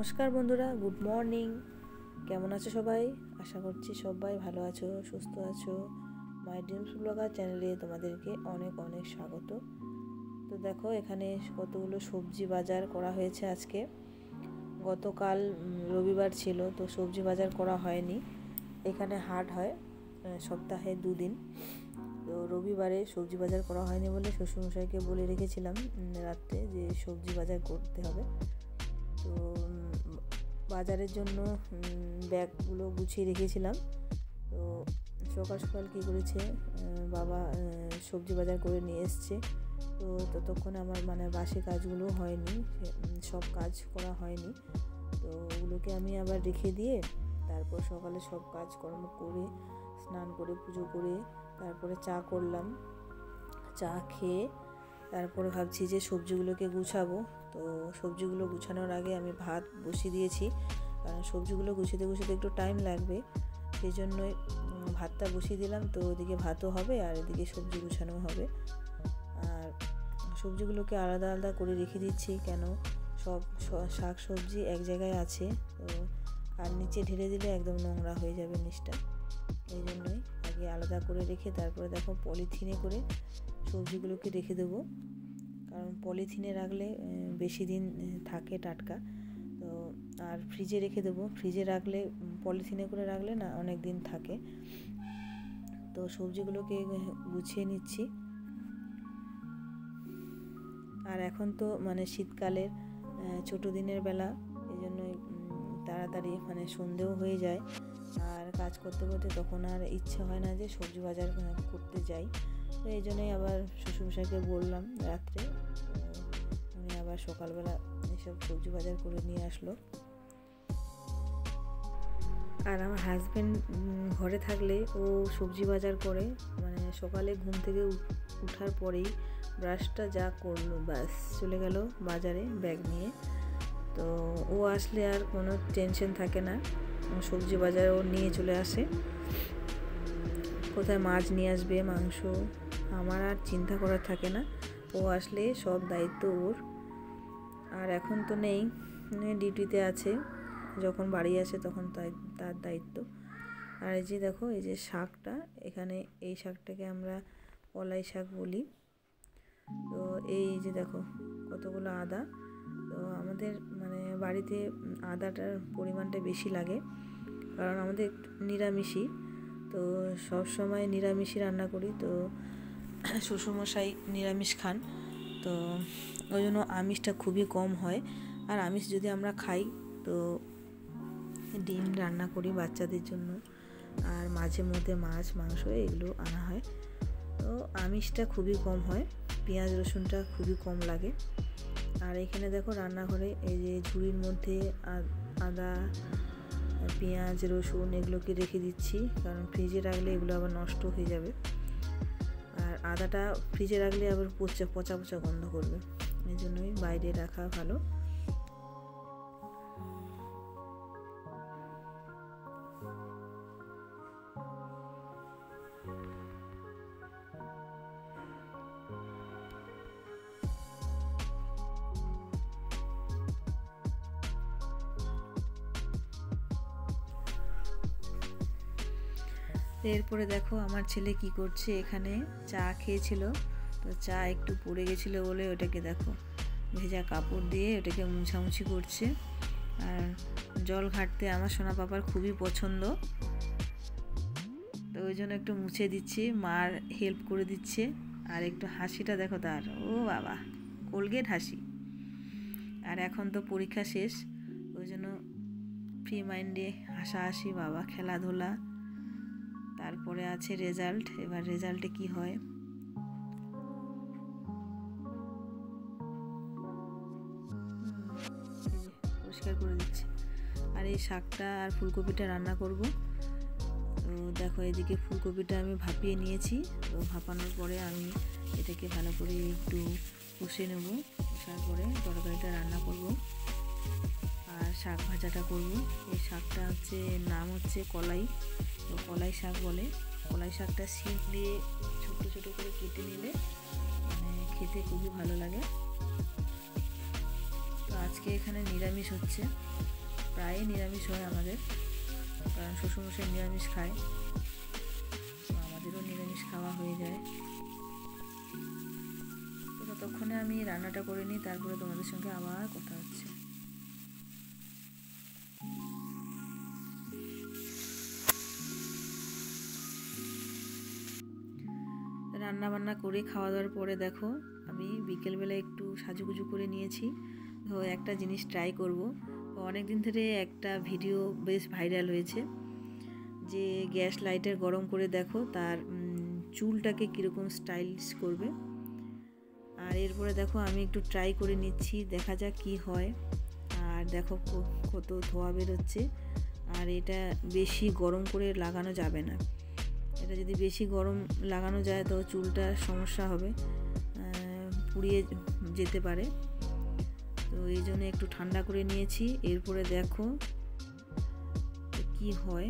নমস্কার বন্ধুরা, good morning. কেমন আছো সবাই? আশা করছি সবাই ভালো আছো, সুস্থ আছো। মাই ড্রিমস ব্লগার চ্যানেলে তোমাদেরকে অনেক অনেক স্বাগত। তো দেখো, এখানে কতগুলো সবজি বাজার করা হয়েছে আজকে। গতকাল রবিবার ছিল, তো সবজি বাজার করা হয়নি। এখানে হাট হয় সপ্তাহে 2 দিন। তো রবিবারে সবজি বাজার করা হয়নি বলে শ্বশুরমশাইকে বলে রেখেছিলাম রাত্রে যে সবজি বাজার করতে হবে। তো বাজারের জন্য ব্যাগগুলো গুছিয়ে রেখেছিলাম। তো সকাল সকাল কী করেছে, বাবা সবজি বাজার করে নিয়ে এসছে। তো ততক্ষণে আমার বাসি কাজগুলো হয়নি, সব কাজ করা হয়নি। তো ওগুলোকে আমি আবার রেখে দিয়ে তারপর সকালে সব কাজকর্ম করে স্নান করে পুজো করে তারপরে চা করলাম। চা খেয়ে তারপরে ভাবছি যে সবজিগুলোকে গুছাবো। তো সবজিগুলো গুছানোর আগে আমি ভাত বসিয়ে দিয়েছি, কারণ সবজিগুলো গুছাতে একটু টাইম লাগবে, সেই জন্যই ভাতটা বসিয়ে দিলাম। তো ওদিকে ভাতও হবে আর এদিকে সবজি গুছানো হবে। আর সবজিগুলোকে আলাদা আলাদা করে রেখে দিচ্ছি, কেন সব শাক সবজি এক জায়গায় আছে, তো আর নিচে ঢেলে দিলে একদম নোংরা হয়ে যাবে নিচটা। এই জন্যই আগে আলাদা করে রেখে তারপরে দেখো পলিথিনে করে সবজিগুলোকে রেখে দেবো, কারণ পলিথিনে রাখলে বেশি দিন থাকে টাটকা। তো আর ফ্রিজে রেখে দেবো, ফ্রিজে রাখলে পলিথিনে করে রাখলে না অনেক দিন থাকে। তো সবজিগুলোকে গুছিয়ে নিচ্ছি। আর এখন তো শীতকালের ছোটো দিনের বেলা, এই জন্যই তাড়াতাড়ি সন্ধেও হয়ে যায়। আর কাজ করতে করতে তখন আর ইচ্ছে হয় না যে সবজি বাজার করতে যাই। তো এই জন্যই আবার শ্বশুরমশাইকে বললাম রাত্রে, উনি আবার সকালবেলা এসব সবজি বাজার করে নিয়ে আসলো। আর আমার হাজব্যান্ড ঘরে থাকলে ও সবজি বাজার করে, সকালে ঘুম থেকে উঠার পরেই ব্রাশটা যা করলো ব্যাস চলে গেল বাজারে ব্যাগ নিয়ে। তো ও আসলে আর কোনো টেনশন থাকে না, সবজি বাজার ও নিয়ে চলে আসে। কোথায় মাছ নিয়ে আসবে, মাংস, আমার আর চিন্তা করার থাকে না। ও আসলে সব দায়িত্ব ওর। আর এখন তো নেই, ডিউটিতে আছে, যখন বাড়ি আসে তখন তার দায়িত্ব। আর এই যে দেখো, এই যে শাকটা, এখানে এই শাকটাকে আমরা কলাই শাক বলি। তো এই যে দেখো কতগুলো আদা। তো আমাদের বাড়িতে আদাটার পরিমাণটা বেশি লাগে, কারণ আমাদের নিরামিষই। তো সব সময় নিরামিষই রান্না করি। তো শ্বশুরমশাই নিরামিষ খান, তো ওই জন্য আমিষটা খুবই কম হয়। আর আমিষ যদি আমরা খাই তো ডিম রান্না করি বাচ্চাদের জন্য, আর মাঝে মধ্যে মাছ মাংস এগুলো আনা হয়। তো আমিষটা খুবই কম হয়, পেঁয়াজ রসুনটা খুবই কম লাগে। আর এখানে দেখো রান্নাঘরে এই যে ঝুড়ির মধ্যে আদা পেঁয়াজ রসুন এগুলোকে রেখে দিচ্ছি, কারণ ফ্রিজে রাখলে এগুলো আবার নষ্ট হয়ে যাবে। আর আদাটা ফ্রিজে রাখলে আবার পচা পচা গন্ধ করবে, এই জন্যই বাইরে রাখা ভালো। এরপরে দেখো আমার ছেলে কি করছে, এখানে চা খেয়েছিল, তো চা একটু পড়ে গেছিলো বলে ওটাকে দেখো ভেজা কাপড় দিয়ে ওটাকে মুছামুছি করছে। আর জল ঘাটতে আমার সোনা পাপার খুবই পছন্দ, তো ওই জন্য একটু মুছে দিচ্ছি, মার হেল্প করে দিচ্ছে। আর একটু হাসিটা দেখো তার, ও বাবা কোলগেট হাসি। আর এখন তো পরীক্ষা শেষ, ওই জন্য ফ্রি মাইন্ডে হাসাহাসি, বাবা খেলাধুলা। তারপরে আছে রেজাল্ট, এবার রেজাল্টে কি হয়। পরিষ্কার করে দিচ্ছে। আর এই শাকটা আর ফুলকপিটা রান্না করব। তো দেখো এদিকে ফুলকপিটা আমি ভাপিয়ে নিয়েছি, তো ভাপানোর পরে আমি এটাকে ভালো করে একটু কষে নেব, কষার পরে তরকারিটা রান্না করব আর শাক ভাজাটা করব। এই শাকটা নাম হচ্ছে কলাই, তো কলাই শাক বলে। কলাই শাকটা শিম দিয়ে ছোটো ছোটো করে কেটে নিলে খেতে খুবই ভালো লাগে। তো আজকে এখানে নিরামিষ হচ্ছে। প্রায় নিরামিষ হয় আমাদের, কারণ শ্বশুরমশাই নিরামিষ খায়, তো আমাদেরও নিরামিষ খাওয়া হয়ে যায়। তো ততক্ষণে আমি রান্নাটা করে নিই, তারপরে তোমাদের সঙ্গে আবার কথা হচ্ছে। রান্না বান্না করে খাওয়া দাওয়ার পরে দেখো আমি বিকেলবেলা একটু সাজুগুজু করে নিয়েছি। তো একটা জিনিস ট্রাই করব। অনেক দিন ধরে একটা ভিডিও বেশ ভাইরাল হয়েছে, যে গ্যাস লাইটার গরম করে দেখো তার চুলটাকে কীরকম স্টাইলিশ করবে। আর এরপরে দেখো আমি একটু ট্রাই করে নিচ্ছি, দেখা যাক কি হয়। আর দেখো কত ধোয়া বেরোচ্ছে। আর এটা বেশি গরম করে লাগানো যাবে না, এটা যদি বেশি গরম লাগানো যায় তো চুলটার সমস্যা হবে, পুড়িয়ে যেতে পারে। তো এই জন্য একটু ঠান্ডা করে নিয়েছি। এরপরে দেখো কি হয়।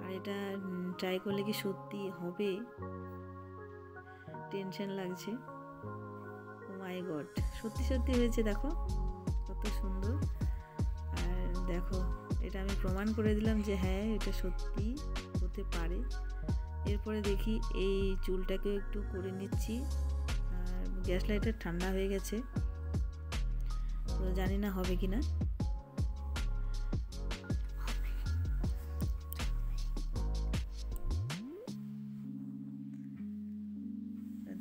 আর এটা ট্রাই করলে কি সত্যি হবে, টেনশন লাগছে। ও মাই গড, সত্যি সত্যি হয়েছে, দেখো কত সুন্দর। আর দেখো এটা আমি প্রমাণ করে দিলাম যে হ্যাঁ এটা সত্যি হতে পারে। এরপরে দেখি এই চুলটাকে একটু করে নিচ্ছি। আর গ্যাস লাইটার ঠান্ডা হয়ে গেছে, তো জানি না হবে কি না।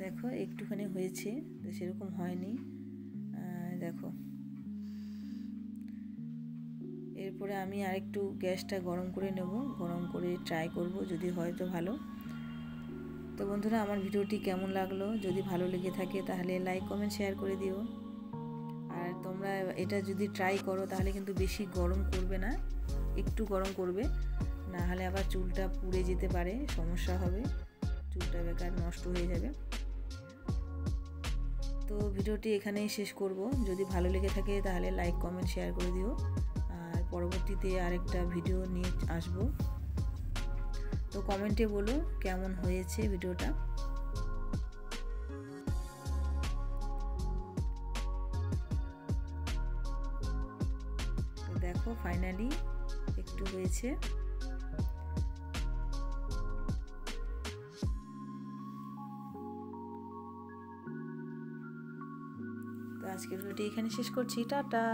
দেখো একটুখানি হয়েছে, তো সেরকম হয়নি। দেখো এরপরে আমি আরেকটু গ্যাসটা গরম করে নেব, গরম করে ট্রাই করব, যদি হয় তো ভালো। তো বন্ধুরা, আমার ভিডিওটি কেমন লাগলো, যদি ভালো লেগে থাকে তাহলে লাইক কমেন্ট শেয়ার করে দিও। আর তোমরা এটা যদি ট্রাই করো তাহলে কিন্তু বেশি গরম করবে না, একটু গরম করবে, না হলে আবার চুলটা পুড়ে যেতে পারে, সমস্যা হবে, চুলটা বেকার নষ্ট হয়ে যাবে। তো ভিডিওটি এখানেই শেষ করব। যদি ভালো লেগে থাকে তাহলে লাইক কমেন্ট শেয়ার করে দিও। আর পরবর্তীতে আরেকটা ভিডিও নিয়ে আসব, তো কমেন্টে বলো কেমন হয়েছে ভিডিওটা। তো দেখো ফাইনালি একটু হয়েছে। তো আজকের ভিডিওটি এখানে শেষ করছি, টাটা।